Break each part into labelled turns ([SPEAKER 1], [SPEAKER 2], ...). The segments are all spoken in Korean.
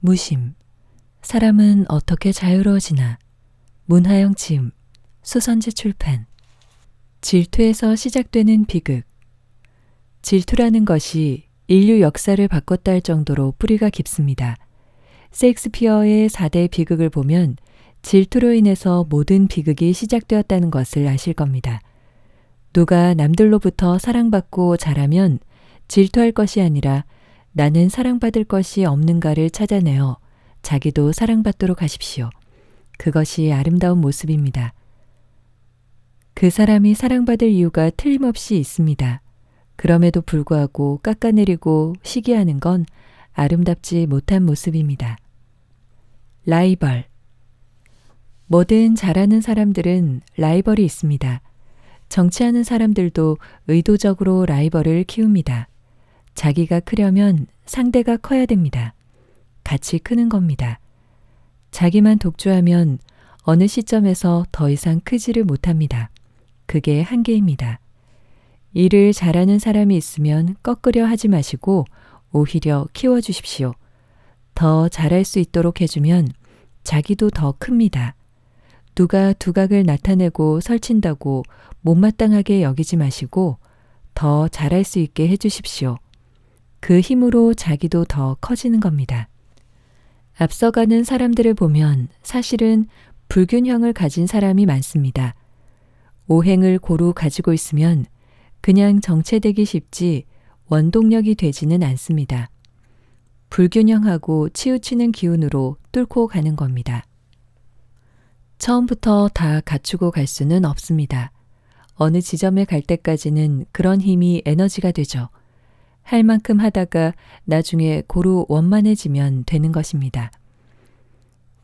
[SPEAKER 1] 무심. 사람은 어떻게 자유로워지나. 문하영 지음. 수선지 출판. 질투에서 시작되는 비극. 질투라는 것이 인류 역사를 바꿨다 할 정도로 뿌리가 깊습니다. 셰익스피어의 4대 비극을 보면 질투로 인해서 모든 비극이 시작되었다는 것을 아실 겁니다. 누가 남들로부터 사랑받고 자라면 질투할 것이 아니라 나는 사랑받을 것이 없는가를 찾아내어 자기도 사랑받도록 하십시오. 그것이 아름다운 모습입니다. 그 사람이 사랑받을 이유가 틀림없이 있습니다. 그럼에도 불구하고 깎아내리고 시기하는 건 아름답지 못한 모습입니다. 라이벌. 뭐든 잘하는 사람들은 라이벌이 있습니다. 정치하는 사람들도 의도적으로 라이벌을 키웁니다. 자기가 크려면 상대가 커야 됩니다. 같이 크는 겁니다. 자기만 독주하면 어느 시점에서 더 이상 크지를 못합니다. 그게 한계입니다. 일을 잘하는 사람이 있으면 꺾으려 하지 마시고 오히려 키워주십시오. 더 잘할 수 있도록 해주면 자기도 더 큽니다. 누가 두각을 나타내고 설친다고 못마땅하게 여기지 마시고 더 잘할 수 있게 해주십시오. 그 힘으로 자기도 더 커지는 겁니다. 앞서가는 사람들을 보면 사실은 불균형을 가진 사람이 많습니다. 오행을 고루 가지고 있으면 그냥 정체되기 쉽지 원동력이 되지는 않습니다. 불균형하고 치우치는 기운으로 뚫고 가는 겁니다. 처음부터 다 갖추고 갈 수는 없습니다. 어느 지점에 갈 때까지는 그런 힘이 에너지가 되죠. 할 만큼 하다가 나중에 고루 원만해지면 되는 것입니다.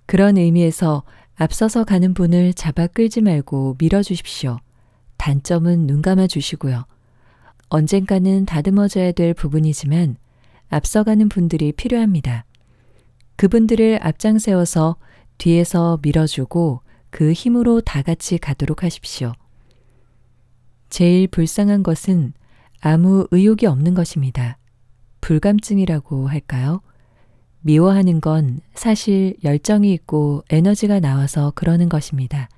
[SPEAKER 1] 그런 의미에서 앞서서 가는 분을 잡아 끌지 말고 밀어주십시오. 단점은 눈 감아 주시고요. 언젠가는 다듬어져야 될 부분이지만 앞서가는 분들이 필요합니다. 그분들을 앞장 세워서 뒤에서 밀어주고 그 힘으로 다 같이 가도록 하십시오. 제일 불쌍한 것은 아무 의욕이 없는 것입니다. 불감증이라고 할까요? 미워하는 건 사실 열정이 있고 에너지가 나와서 그러는 것입니다.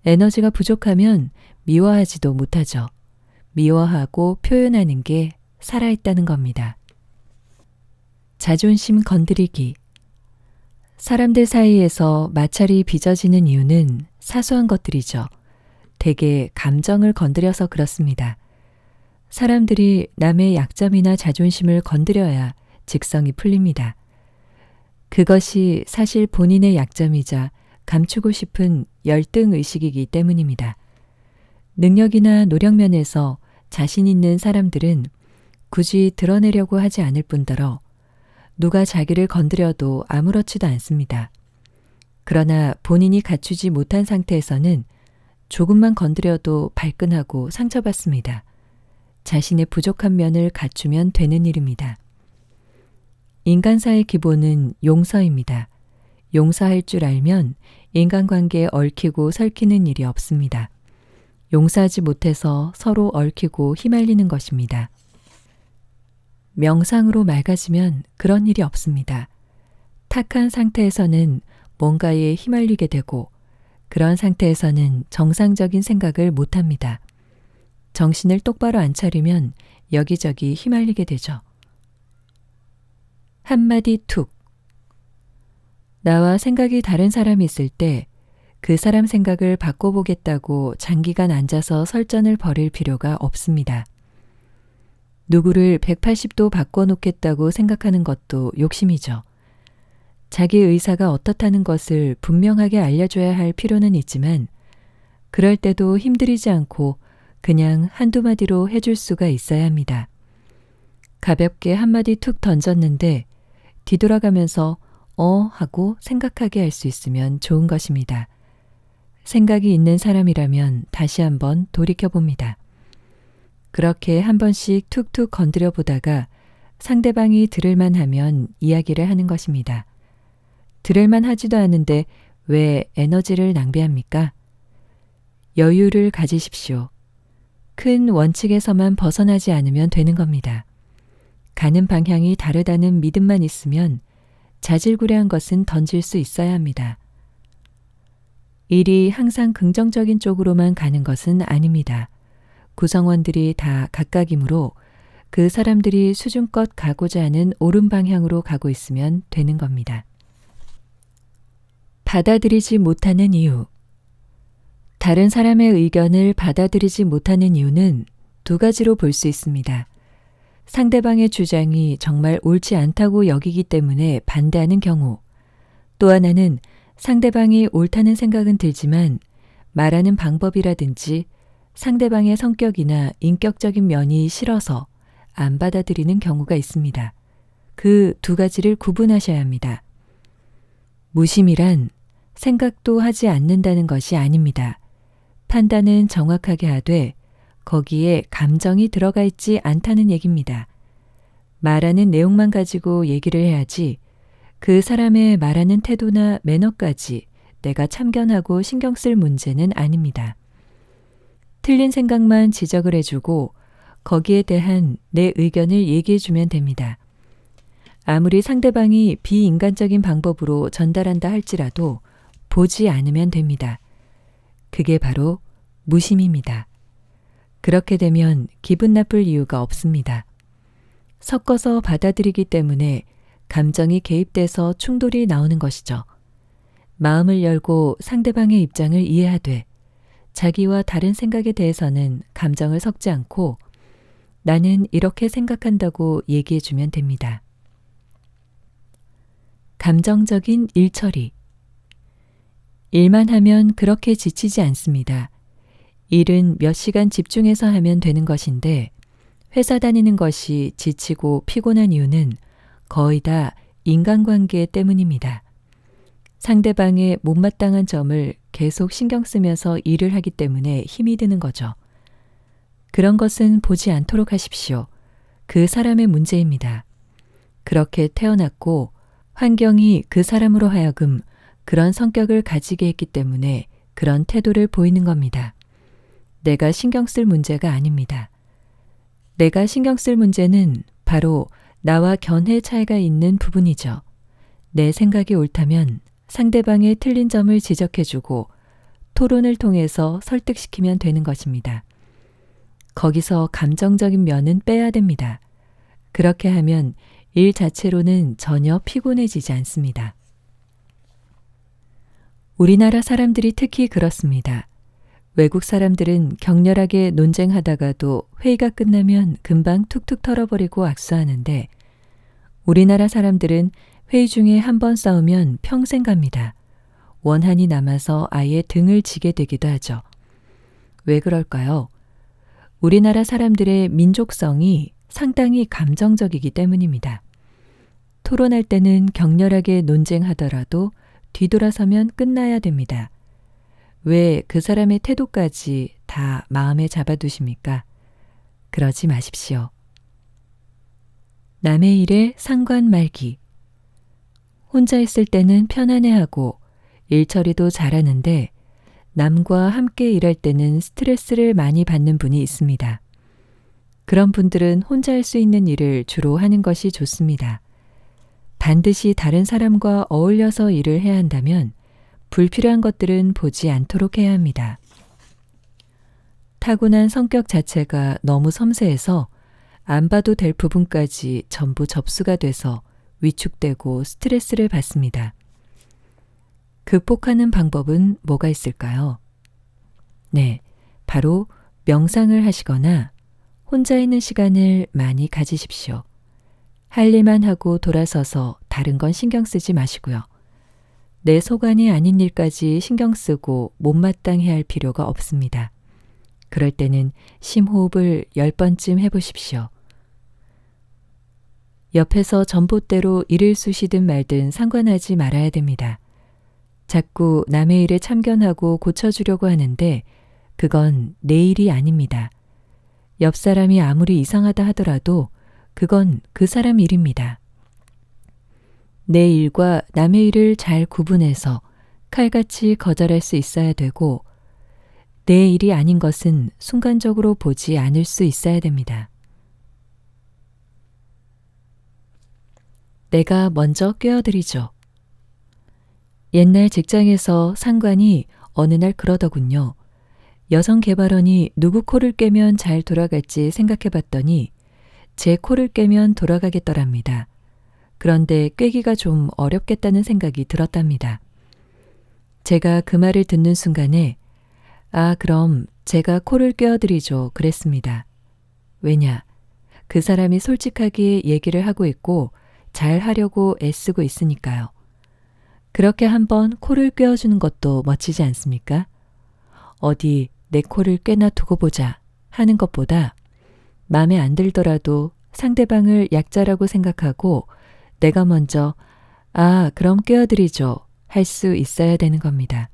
[SPEAKER 1] 에너지가 부족하면 미워하지도 못하죠. 미워하고 표현하는 게 살아있다는 겁니다. 자존심 건드리기. 사람들 사이에서 마찰이 빚어지는 이유는 사소한 것들이죠. 대개 감정을 건드려서 그렇습니다. 사람들이 남의 약점이나 자존심을 건드려야 직성이 풀립니다. 그것이 사실 본인의 약점이자 감추고 싶은 열등의식이기 때문입니다. 능력이나 노력면에서 자신 있는 사람들은 굳이 드러내려고 하지 않을 뿐더러 누가 자기를 건드려도 아무렇지도 않습니다. 그러나 본인이 갖추지 못한 상태에서는 조금만 건드려도 발끈하고 상처받습니다. 자신의 부족한 면을 갖추면 되는 일입니다. 인간사의 기본은 용서입니다. 용서할 줄 알면 인간관계에 얽히고 설키는 일이 없습니다. 용서하지 못해서 서로 얽히고 휘말리는 것입니다. 명상으로 맑아지면 그런 일이 없습니다. 탁한 상태에서는 뭔가에 휘말리게 되고 그런 상태에서는 정상적인 생각을 못합니다. 정신을 똑바로 안 차리면 여기저기 휘말리게 되죠. 한마디 툭. 나와 생각이 다른 사람이 있을 때 그 사람 생각을 바꿔보겠다고 장기간 앉아서 설전을 벌일 필요가 없습니다. 누구를 180도 바꿔놓겠다고 생각하는 것도 욕심이죠. 자기 의사가 어떻다는 것을 분명하게 알려줘야 할 필요는 있지만 그럴 때도 힘들이지 않고 그냥 한두 마디로 해줄 수가 있어야 합니다. 가볍게 한마디 툭 던졌는데 뒤돌아가면서 하고 생각하게 할 수 있으면 좋은 것입니다. 생각이 있는 사람이라면 다시 한번 돌이켜봅니다. 그렇게 한 번씩 툭툭 건드려 보다가 상대방이 들을만 하면 이야기를 하는 것입니다. 들을만 하지도 않은데 왜 에너지를 낭비합니까? 여유를 가지십시오. 큰 원칙에서만 벗어나지 않으면 되는 겁니다. 가는 방향이 다르다는 믿음만 있으면 자질구레한 것은 던질 수 있어야 합니다. 일이 항상 긍정적인 쪽으로만 가는 것은 아닙니다. 구성원들이 다 각각이므로 그 사람들이 수준껏 가고자 하는 옳은 방향으로 가고 있으면 되는 겁니다. 받아들이지 못하는 이유. 다른 사람의 의견을 받아들이지 못하는 이유는 두 가지로 볼 수 있습니다. 상대방의 주장이 정말 옳지 않다고 여기기 때문에 반대하는 경우, 또 하나는 상대방이 옳다는 생각은 들지만 말하는 방법이라든지 상대방의 성격이나 인격적인 면이 싫어서 안 받아들이는 경우가 있습니다. 그 두 가지를 구분하셔야 합니다. 무심이란 생각도 하지 않는다는 것이 아닙니다. 판단은 정확하게 하되 거기에 감정이 들어가 있지 않다는 얘기입니다. 말하는 내용만 가지고 얘기를 해야지 그 사람의 말하는 태도나 매너까지 내가 참견하고 신경 쓸 문제는 아닙니다. 틀린 생각만 지적을 해주고 거기에 대한 내 의견을 얘기해주면 됩니다. 아무리 상대방이 비인간적인 방법으로 전달한다 할지라도 보지 않으면 됩니다. 그게 바로 무심입니다. 그렇게 되면 기분 나쁠 이유가 없습니다. 섞어서 받아들이기 때문에 감정이 개입돼서 충돌이 나오는 것이죠. 마음을 열고 상대방의 입장을 이해하되 자기와 다른 생각에 대해서는 감정을 섞지 않고 나는 이렇게 생각한다고 얘기해주면 됩니다. 감정적인 일 처리. 일만 하면 그렇게 지치지 않습니다. 일은 몇 시간 집중해서 하면 되는 것인데 회사 다니는 것이 지치고 피곤한 이유는 거의 다 인간관계 때문입니다. 상대방의 못마땅한 점을 계속 신경 쓰면서 일을 하기 때문에 힘이 드는 거죠. 그런 것은 보지 않도록 하십시오. 그 사람의 문제입니다. 그렇게 태어났고 환경이 그 사람으로 하여금 그런 성격을 가지게 했기 때문에 그런 태도를 보이는 겁니다. 내가 신경 쓸 문제가 아닙니다. 내가 신경 쓸 문제는 바로 나와 견해 차이가 있는 부분이죠. 내 생각이 옳다면 상대방의 틀린 점을 지적해주고 토론을 통해서 설득시키면 되는 것입니다. 거기서 감정적인 면은 빼야 됩니다. 그렇게 하면 일 자체로는 전혀 피곤해지지 않습니다. 우리나라 사람들이 특히 그렇습니다. 외국 사람들은 격렬하게 논쟁하다가도 회의가 끝나면 금방 툭툭 털어버리고 악수하는데 우리나라 사람들은 회의 중에 한 번 싸우면 평생 갑니다. 원한이 남아서 아예 등을 지게 되기도 하죠. 왜 그럴까요? 우리나라 사람들의 민족성이 상당히 감정적이기 때문입니다. 토론할 때는 격렬하게 논쟁하더라도 뒤돌아서면 끝나야 됩니다. 왜 그 사람의 태도까지 다 마음에 잡아두십니까? 그러지 마십시오. 남의 일에 상관 말기. 혼자 있을 때는 편안해하고 일 처리도 잘하는데 남과 함께 일할 때는 스트레스를 많이 받는 분이 있습니다. 그런 분들은 혼자 할 수 있는 일을 주로 하는 것이 좋습니다. 반드시 다른 사람과 어울려서 일을 해야 한다면 불필요한 것들은 보지 않도록 해야 합니다. 타고난 성격 자체가 너무 섬세해서 안 봐도 될 부분까지 전부 접수가 돼서 위축되고 스트레스를 받습니다. 극복하는 방법은 뭐가 있을까요? 네, 바로 명상을 하시거나 혼자 있는 시간을 많이 가지십시오. 할 일만 하고 돌아서서 다른 건 신경 쓰지 마시고요. 내 소관이 아닌 일까지 신경 쓰고 못마땅해 할 필요가 없습니다. 그럴 때는 심호흡을 10번쯤 해보십시오. 옆에서 전봇대로 일을 쑤시든 말든 상관하지 말아야 됩니다. 자꾸 남의 일에 참견하고 고쳐주려고 하는데 그건 내 일이 아닙니다. 옆 사람이 아무리 이상하다 하더라도 그건 그 사람 일입니다. 내 일과 남의 일을 잘 구분해서 칼같이 거절할 수 있어야 되고 내 일이 아닌 것은 순간적으로 보지 않을 수 있어야 됩니다. 내가 먼저 꿰어드리죠. 옛날 직장에서 상관이 어느 날 그러더군요. 여성 개발원이 누구 코를 꿰면 잘 돌아갈지 생각해 봤더니 제 코를 꿰면 돌아가겠더랍니다. 그런데 꿰기가 좀 어렵겠다는 생각이 들었답니다. 제가 그 말을 듣는 순간에 아, 그럼 제가 코를 꿰어드리죠. 그랬습니다. 왜냐? 그 사람이 솔직하게 얘기를 하고 있고 잘 하려고 애쓰고 있으니까요. 그렇게 한번 코를 꿰어주는 것도 멋지지 않습니까? 어디 내 코를 꿰나 두고 보자 하는 것보다 마음에 안 들더라도 상대방을 약자라고 생각하고 내가 먼저 아, 그럼 꿰어드리죠. 할 수 있어야 되는 겁니다.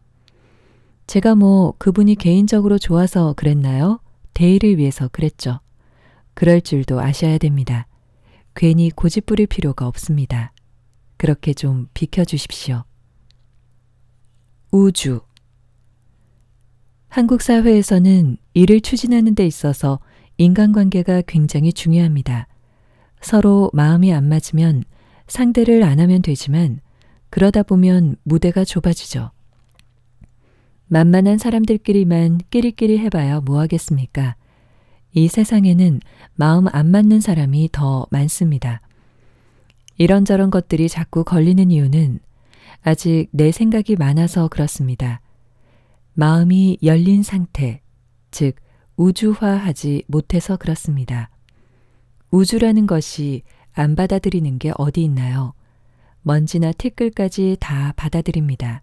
[SPEAKER 1] 제가 뭐 그분이 개인적으로 좋아서 그랬나요? 대의를 위해서 그랬죠. 그럴 줄도 아셔야 됩니다. 괜히 고집 부릴 필요가 없습니다. 그렇게 좀 비켜주십시오. 우주. 한국 사회에서는 일을 추진하는 데 있어서 인간관계가 굉장히 중요합니다. 서로 마음이 안 맞으면 상대를 안 하면 되지만 그러다 보면 무대가 좁아지죠. 만만한 사람들끼리만 끼리끼리 해봐야 뭐 하겠습니까? 이 세상에는 마음 안 맞는 사람이 더 많습니다. 이런저런 것들이 자꾸 걸리는 이유는 아직 내 생각이 많아서 그렇습니다. 마음이 열린 상태, 즉 우주화하지 못해서 그렇습니다. 우주라는 것이 안 받아들이는 게 어디 있나요? 먼지나 티끌까지 다 받아들입니다.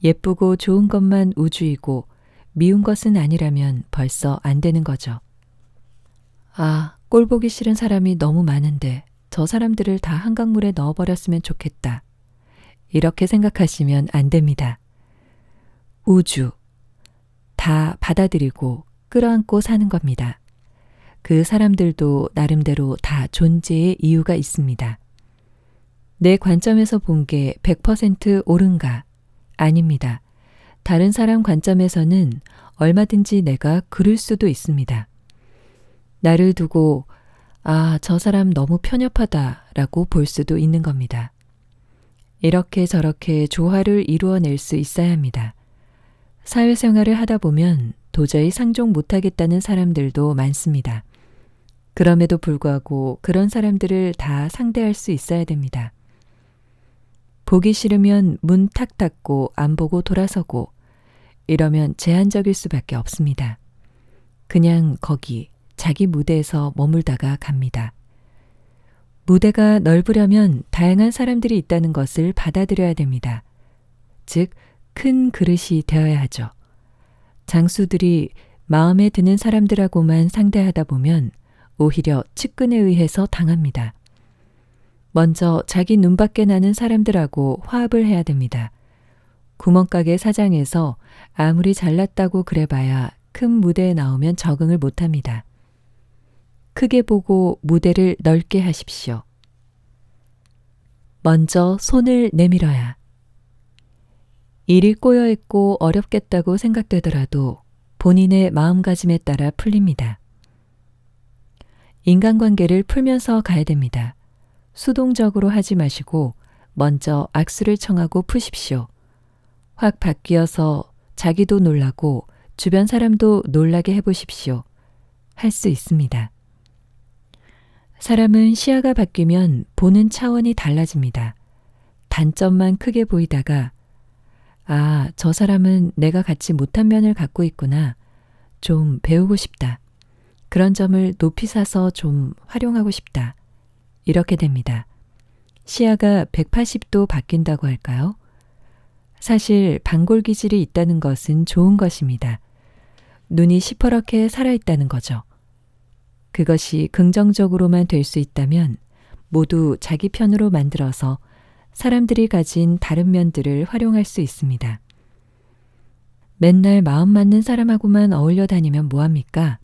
[SPEAKER 1] 예쁘고 좋은 것만 우주이고 미운 것은 아니라면 벌써 안 되는 거죠. 아, 꼴 보기 싫은 사람이 너무 많은데 저 사람들을 다 한강물에 넣어버렸으면 좋겠다. 이렇게 생각하시면 안 됩니다. 우주, 다 받아들이고 끌어안고 사는 겁니다. 그 사람들도 나름대로 다 존재의 이유가 있습니다. 내 관점에서 본 게 100% 옳은가? 아닙니다. 다른 사람 관점에서는 얼마든지 내가 그럴 수도 있습니다. 나를 두고 아, 저 사람 너무 편협하다라고 볼 수도 있는 겁니다. 이렇게 저렇게 조화를 이루어낼 수 있어야 합니다. 사회생활을 하다 보면 도저히 상종 못하겠다는 사람들도 많습니다. 그럼에도 불구하고 그런 사람들을 다 상대할 수 있어야 됩니다. 보기 싫으면 문 탁 닫고 안 보고 돌아서고 이러면 제한적일 수밖에 없습니다. 그냥 거기 자기 무대에서 머물다가 갑니다. 무대가 넓으려면 다양한 사람들이 있다는 것을 받아들여야 됩니다. 즉, 큰 그릇이 되어야 하죠. 장수들이 마음에 드는 사람들하고만 상대하다 보면 오히려 측근에 의해서 당합니다. 먼저 자기 눈밖에 나는 사람들하고 화합을 해야 됩니다. 구멍가게 사장에서 아무리 잘났다고 그래봐야 큰 무대에 나오면 적응을 못합니다. 크게 보고 무대를 넓게 하십시오. 먼저 손을 내밀어야. 일이 꼬여있고 어렵겠다고 생각되더라도 본인의 마음가짐에 따라 풀립니다. 인간관계를 풀면서 가야 됩니다. 수동적으로 하지 마시고 먼저 악수를 청하고 푸십시오. 확 바뀌어서 자기도 놀라고 주변 사람도 놀라게 해보십시오. 할 수 있습니다. 사람은 시야가 바뀌면 보는 차원이 달라집니다. 단점만 크게 보이다가 아, 저 사람은 내가 갖지 못한 면을 갖고 있구나. 좀 배우고 싶다. 그런 점을 높이 사서 좀 활용하고 싶다. 이렇게 됩니다. 시야가 180도 바뀐다고 할까요? 사실 반골 기질이 있다는 것은 좋은 것입니다. 눈이 시퍼렇게 살아있다는 거죠. 그것이 긍정적으로만 될 수 있다면 모두 자기 편으로 만들어서 사람들이 가진 다른 면들을 활용할 수 있습니다. 맨날 마음 맞는 사람하고만 어울려 다니면 뭐합니까?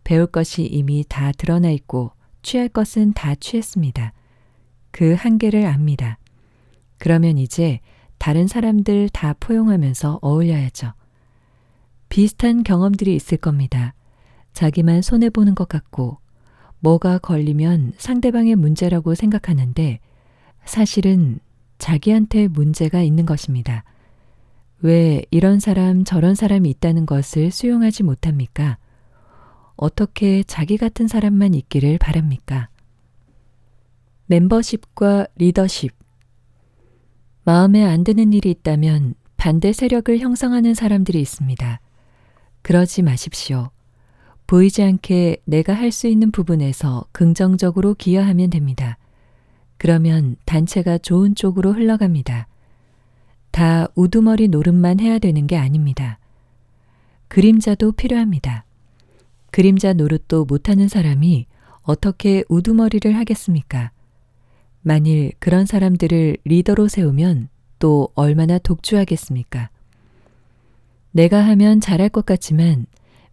[SPEAKER 1] 배울 것이 이미 다 드러나 있고 취할 것은 다 취했습니다. 그 한계를 압니다. 그러면 이제 다른 사람들 다 포용하면서 어울려야죠. 비슷한 경험들이 있을 겁니다. 자기만 손해보는 것 같고 뭐가 걸리면 상대방의 문제라고 생각하는데 사실은 자기한테 문제가 있는 것입니다. 왜 이런 사람 저런 사람이 있다는 것을 수용하지 못합니까? 어떻게 자기 같은 사람만 있기를 바랍니까? 멤버십과 리더십. 마음에 안 드는 일이 있다면 반대 세력을 형성하는 사람들이 있습니다. 그러지 마십시오. 보이지 않게 내가 할 수 있는 부분에서 긍정적으로 기여하면 됩니다. 그러면 단체가 좋은 쪽으로 흘러갑니다. 다 우두머리 노릇만 해야 되는 게 아닙니다. 그림자도 필요합니다. 그림자 노릇도 못하는 사람이 어떻게 우두머리를 하겠습니까? 만일 그런 사람들을 리더로 세우면 또 얼마나 독주하겠습니까? 내가 하면 잘할 것 같지만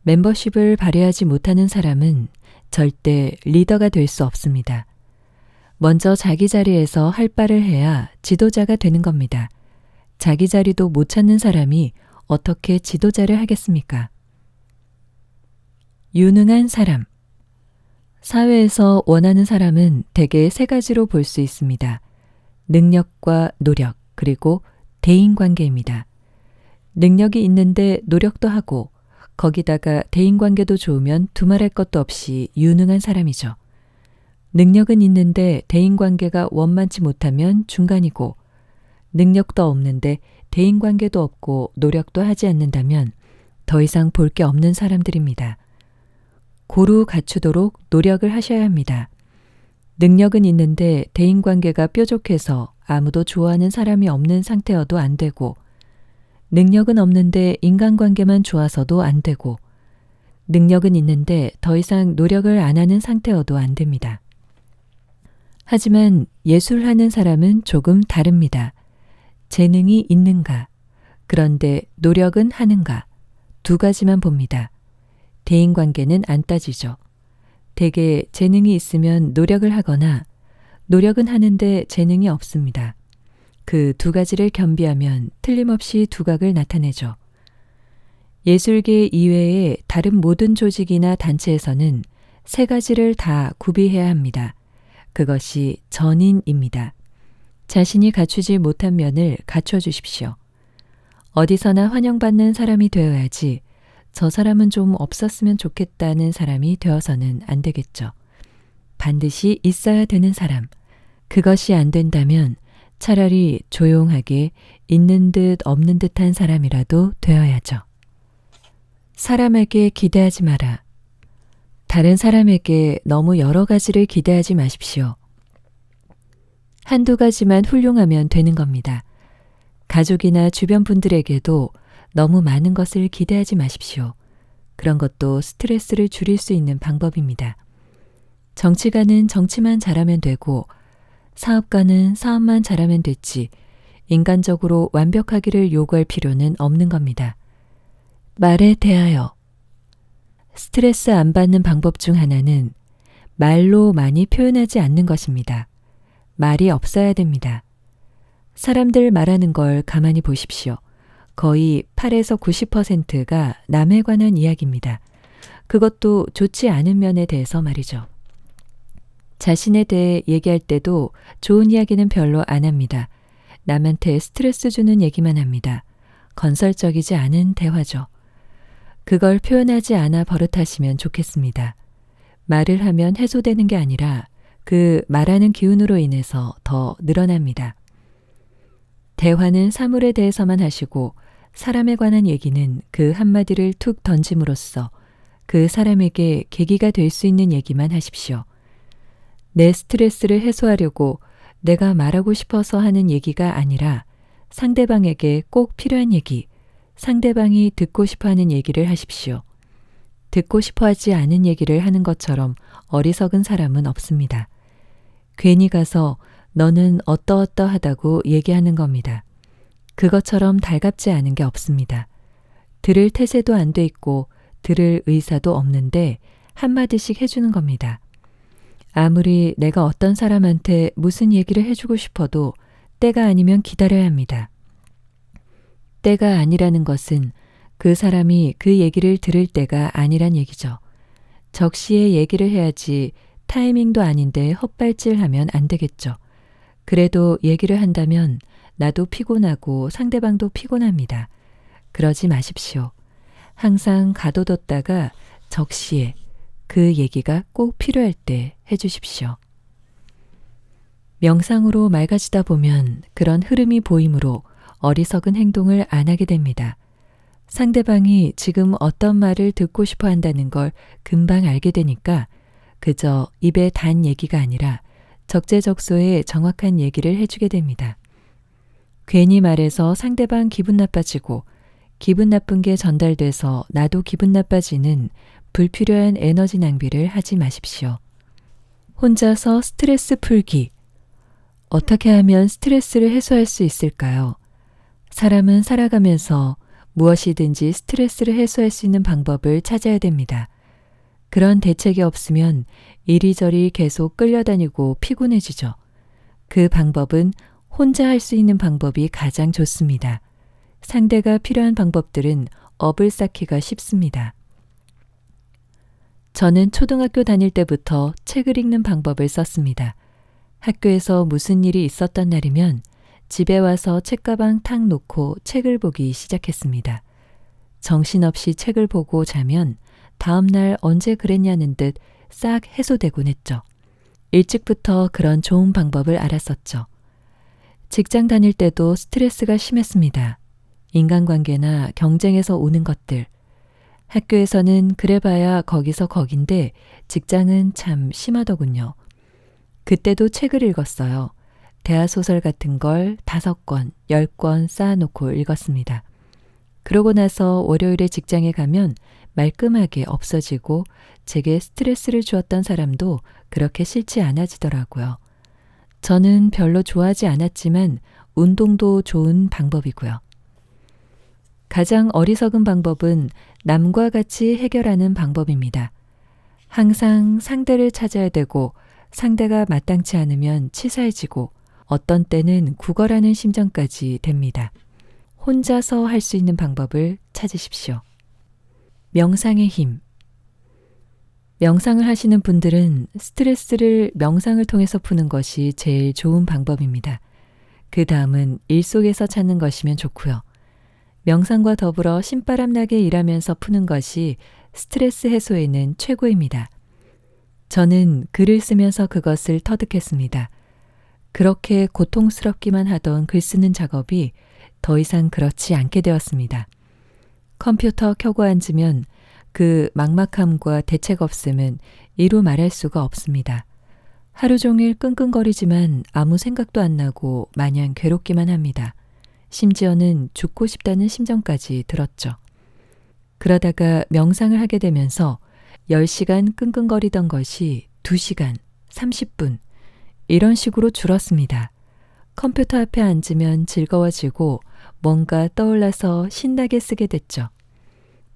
[SPEAKER 1] 멤버십을 발휘하지 못하는 사람은 절대 리더가 될 수 없습니다. 먼저 자기 자리에서 할 바를 해야 지도자가 되는 겁니다. 자기 자리도 못 찾는 사람이 어떻게 지도자를 하겠습니까? 유능한 사람. 사회에서 원하는 사람은 대개 세 가지로 볼 수 있습니다. 능력과 노력, 그리고 대인관계입니다. 능력이 있는데 노력도 하고 거기다가 대인관계도 좋으면 두말할 것도 없이 유능한 사람이죠. 능력은 있는데 대인관계가 원만치 못하면 중간이고 능력도 없는데 대인관계도 없고 노력도 하지 않는다면 더 이상 볼 게 없는 사람들입니다. 고루 갖추도록 노력을 하셔야 합니다. 능력은 있는데 대인관계가 뾰족해서 아무도 좋아하는 사람이 없는 상태여도 안 되고 능력은 없는데 인간관계만 좋아서도 안 되고 능력은 있는데 더 이상 노력을 안 하는 상태여도 안 됩니다. 하지만 예술하는 사람은 조금 다릅니다. 재능이 있는가, 그런데 노력은 하는가, 두 가지만 봅니다. 대인관계는 안 따지죠. 대개 재능이 있으면 노력을 하거나 노력은 하는데 재능이 없습니다. 그 두 가지를 겸비하면 틀림없이 두각을 나타내죠. 예술계 이외의 다른 모든 조직이나 단체에서는 세 가지를 다 구비해야 합니다. 그것이 전인입니다. 자신이 갖추지 못한 면을 갖춰주십시오. 어디서나 환영받는 사람이 되어야지 저 사람은 좀 없었으면 좋겠다는 사람이 되어서는 안 되겠죠. 반드시 있어야 되는 사람. 그것이 안 된다면 차라리 조용하게 있는 듯 없는 듯한 사람이라도 되어야죠. 사람에게 기대하지 마라. 다른 사람에게 너무 여러 가지를 기대하지 마십시오. 한두 가지만 훌륭하면 되는 겁니다. 가족이나 주변 분들에게도 너무 많은 것을 기대하지 마십시오. 그런 것도 스트레스를 줄일 수 있는 방법입니다. 정치가는 정치만 잘하면 되고 사업가는 사업만 잘하면 됐지 인간적으로 완벽하기를 요구할 필요는 없는 겁니다. 말에 대하여 스트레스 안 받는 방법 중 하나는 말로 많이 표현하지 않는 것입니다. 말이 없어야 됩니다. 사람들 말하는 걸 가만히 보십시오. 거의 8에서 90%가 남에 관한 이야기입니다. 그것도 좋지 않은 면에 대해서 말이죠. 자신에 대해 얘기할 때도 좋은 이야기는 별로 안 합니다. 남한테 스트레스 주는 얘기만 합니다. 건설적이지 않은 대화죠. 그걸 표현하지 않아 버릇하시면 좋겠습니다. 말을 하면 해소되는 게 아니라 그 말하는 기운으로 인해서 더 늘어납니다. 대화는 사물에 대해서만 하시고 사람에 관한 얘기는 그 한마디를 툭 던짐으로써 그 사람에게 계기가 될 수 있는 얘기만 하십시오. 내 스트레스를 해소하려고 내가 말하고 싶어서 하는 얘기가 아니라 상대방에게 꼭 필요한 얘기, 상대방이 듣고 싶어 하는 얘기를 하십시오. 듣고 싶어 하지 않은 얘기를 하는 것처럼 어리석은 사람은 없습니다. 괜히 가서 너는 어떠어떠하다고 얘기하는 겁니다. 그것처럼 달갑지 않은 게 없습니다. 들을 태세도 안 돼 있고 들을 의사도 없는데 한마디씩 해주는 겁니다. 아무리 내가 어떤 사람한테 무슨 얘기를 해주고 싶어도 때가 아니면 기다려야 합니다. 때가 아니라는 것은 그 사람이 그 얘기를 들을 때가 아니란 얘기죠. 적시에 얘기를 해야지 타이밍도 아닌데 헛발질하면 안 되겠죠. 그래도 얘기를 한다면 나도 피곤하고 상대방도 피곤합니다. 그러지 마십시오. 항상 가둬뒀다가 적시에 그 얘기가 꼭 필요할 때 해주십시오. 명상으로 맑아지다 보면 그런 흐름이 보이므로 어리석은 행동을 안 하게 됩니다. 상대방이 지금 어떤 말을 듣고 싶어 한다는 걸 금방 알게 되니까 그저 입에 단 얘기가 아니라 적재적소에 정확한 얘기를 해주게 됩니다. 괜히 말해서 상대방 기분 나빠지고 기분 나쁜 게 전달돼서 나도 기분 나빠지는 불필요한 에너지 낭비를 하지 마십시오. 혼자서 스트레스 풀기. 어떻게 하면 스트레스를 해소할 수 있을까요? 사람은 살아가면서 무엇이든지 스트레스를 해소할 수 있는 방법을 찾아야 됩니다. 그런 대책이 없으면 이리저리 계속 끌려다니고 피곤해지죠. 그 방법은 혼자 할 수 있는 방법이 가장 좋습니다. 상대가 필요한 방법들은 업을 쌓기가 쉽습니다. 저는 초등학교 다닐 때부터 책을 읽는 방법을 썼습니다. 학교에서 무슨 일이 있었던 날이면 집에 와서 책가방 탁 놓고 책을 보기 시작했습니다. 정신없이 책을 보고 자면 다음날 언제 그랬냐는 듯 싹 해소되곤 했죠. 일찍부터 그런 좋은 방법을 알았었죠. 직장 다닐 때도 스트레스가 심했습니다. 인간관계나 경쟁에서 오는 것들. 학교에서는 그래봐야 거기서 거긴데 직장은 참 심하더군요. 그때도 책을 읽었어요. 대하소설 같은 걸 5권, 10권 쌓아놓고 읽었습니다. 그러고 나서 월요일에 직장에 가면 말끔하게 없어지고 제게 스트레스를 주었던 사람도 그렇게 싫지 않아지더라고요. 저는 별로 좋아하지 않았지만 운동도 좋은 방법이고요. 가장 어리석은 방법은 남과 같이 해결하는 방법입니다. 항상 상대를 찾아야 되고 상대가 마땅치 않으면 치사해지고 어떤 때는 구걸하는 심정까지 됩니다. 혼자서 할 수 있는 방법을 찾으십시오. 명상의 힘. 명상을 하시는 분들은 스트레스를 명상을 통해서 푸는 것이 제일 좋은 방법입니다. 그 다음은 일 속에서 찾는 것이면 좋고요. 명상과 더불어 신바람나게 일하면서 푸는 것이 스트레스 해소에는 최고입니다. 저는 글을 쓰면서 그것을 터득했습니다. 그렇게 고통스럽기만 하던 글 쓰는 작업이 더 이상 그렇지 않게 되었습니다. 컴퓨터 켜고 앉으면 그 막막함과 대책 없음은 이루 말할 수가 없습니다. 하루 종일 끙끙거리지만 아무 생각도 안 나고 마냥 괴롭기만 합니다. 심지어는 죽고 싶다는 심정까지 들었죠. 그러다가 명상을 하게 되면서 10시간 끙끙거리던 것이 2시간, 30분 이런 식으로 줄었습니다. 컴퓨터 앞에 앉으면 즐거워지고 뭔가 떠올라서 신나게 쓰게 됐죠.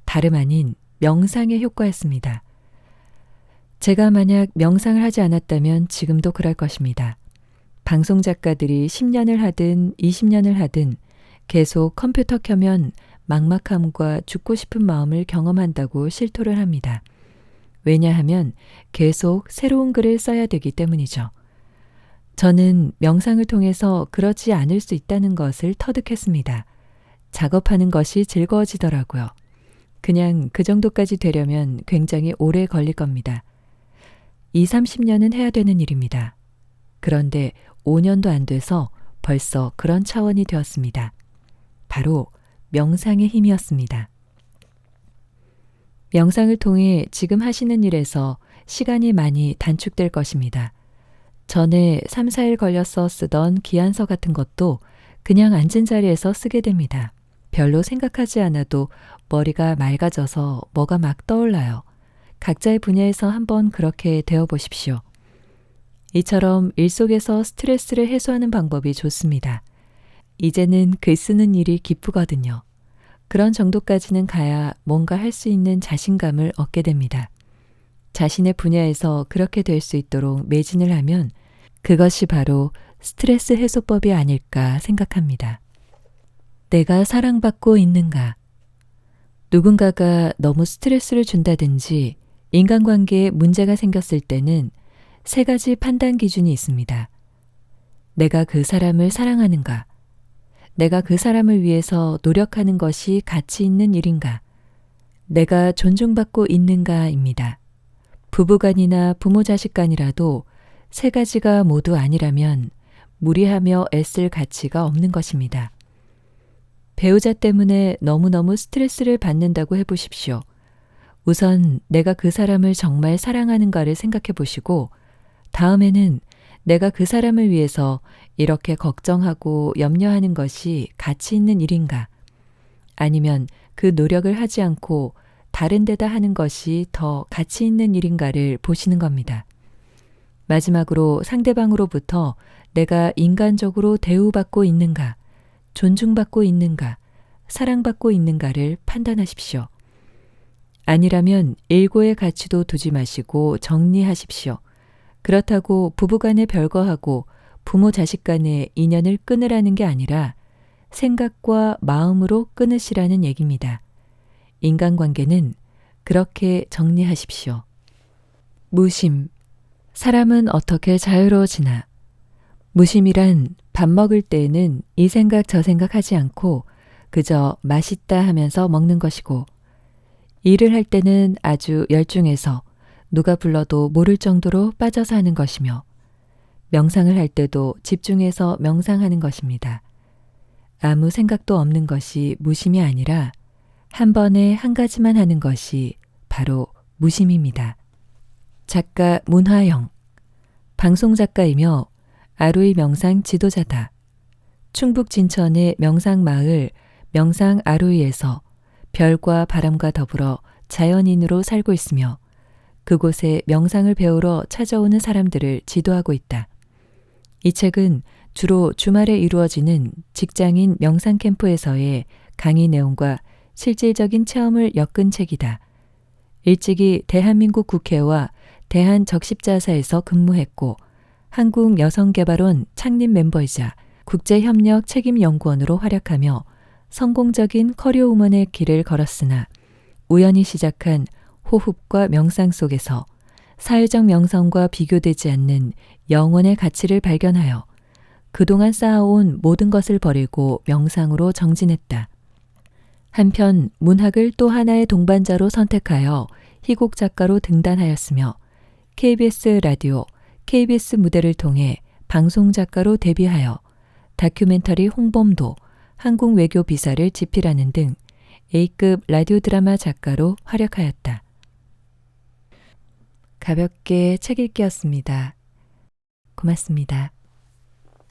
[SPEAKER 1] 다름 아닌 명상의 효과였습니다. 제가 만약 명상을 하지 않았다면 지금도 그럴 것입니다. 방송 작가들이 10년을 하든 20년을 하든 계속 컴퓨터 켜면 막막함과 죽고 싶은 마음을 경험한다고 실토를 합니다. 왜냐하면 계속 새로운 글을 써야 되기 때문이죠. 저는 명상을 통해서 그렇지 않을 수 있다는 것을 터득했습니다. 작업하는 것이 즐거워지더라고요. 그냥 그 정도까지 되려면 굉장히 오래 걸릴 겁니다. 20-30년은 해야 되는 일입니다. 그런데 5년도 안 돼서 벌써 그런 차원이 되었습니다. 바로 명상의 힘이었습니다. 명상을 통해 지금 하시는 일에서 시간이 많이 단축될 것입니다. 전에 3-4일 걸려서 쓰던 기한서 같은 것도 그냥 앉은 자리에서 쓰게 됩니다. 별로 생각하지 않아도 머리가 맑아져서 뭐가 막 떠올라요. 각자의 분야에서 한번 그렇게 되어 보십시오. 이처럼 일 속에서 스트레스를 해소하는 방법이 좋습니다. 이제는 글 쓰는 일이 기쁘거든요. 그런 정도까지는 가야 뭔가 할 수 있는 자신감을 얻게 됩니다. 자신의 분야에서 그렇게 될 수 있도록 매진을 하면 그것이 바로 스트레스 해소법이 아닐까 생각합니다. 내가 사랑받고 있는가? 누군가가 너무 스트레스를 준다든지 인간관계에 문제가 생겼을 때는 3가지 판단 기준이 있습니다. 내가 그 사람을 사랑하는가? 내가 그 사람을 위해서 노력하는 것이 가치 있는 일인가? 내가 존중받고 있는가입니다. 부부간이나 부모 자식 간이라도 세 가지가 모두 아니라면 무리하며 애쓸 가치가 없는 것입니다. 배우자 때문에 너무너무 스트레스를 받는다고 해보십시오. 우선 내가 그 사람을 정말 사랑하는가를 생각해 보시고 다음에는 내가 그 사람을 위해서 이렇게 걱정하고 염려하는 것이 가치 있는 일인가? 아니면 그 노력을 하지 않고 다른 데다 하는 것이 더 가치 있는 일인가를 보시는 겁니다. 마지막으로 상대방으로부터 내가 인간적으로 대우받고 있는가, 존중받고 있는가, 사랑받고 있는가를 판단하십시오. 아니라면 일고의 가치도 두지 마시고 정리하십시오. 그렇다고 부부간에 별거하고 부모 자식 간의 인연을 끊으라는 게 아니라 생각과 마음으로 끊으시라는 얘기입니다. 인간관계는 그렇게 정리하십시오. 무심. 사람은 어떻게 자유로워지나? 무심이란 밥 먹을 때에는 이 생각 저 생각하지 않고 그저 맛있다 하면서 먹는 것이고 일을 할 때는 아주 열중해서 누가 불러도 모를 정도로 빠져서 하는 것이며 명상을 할 때도 집중해서 명상하는 것입니다. 아무 생각도 없는 것이 무심이 아니라 한 번에 한 가지만 하는 것이 바로 무심입니다. 작가 문화영, 방송작가이며 아루이 명상 지도자다. 충북 진천의 명상마을 명상 아루이에서 별과 바람과 더불어 자연인으로 살고 있으며 그곳에 명상을 배우러 찾아오는 사람들을 지도하고 있다. 이 책은 주로 주말에 이루어지는 직장인 명상 캠프에서의 강의 내용과 실질적인 체험을 엮은 책이다. 일찍이 대한민국 국회와 대한적십자사에서 근무했고 한국여성개발원 창립 멤버이자 국제협력 책임연구원으로 활약하며 성공적인 커리어우먼의 길을 걸었으나 우연히 시작한 호흡과 명상 속에서 사회적 명성과 비교되지 않는 영혼의 가치를 발견하여 그동안 쌓아온 모든 것을 버리고 명상으로 정진했다. 한편 문학을 또 하나의 동반자로 선택하여 희곡 작가로 등단하였으며 KBS 라디오, KBS 무대를 통해 방송 작가로 데뷔하여 다큐멘터리 홍범도, 한국 외교 비사를 집필하는 등 A급 라디오 드라마 작가로 활약하였다. 가볍게 책 읽기였습니다. 고맙습니다.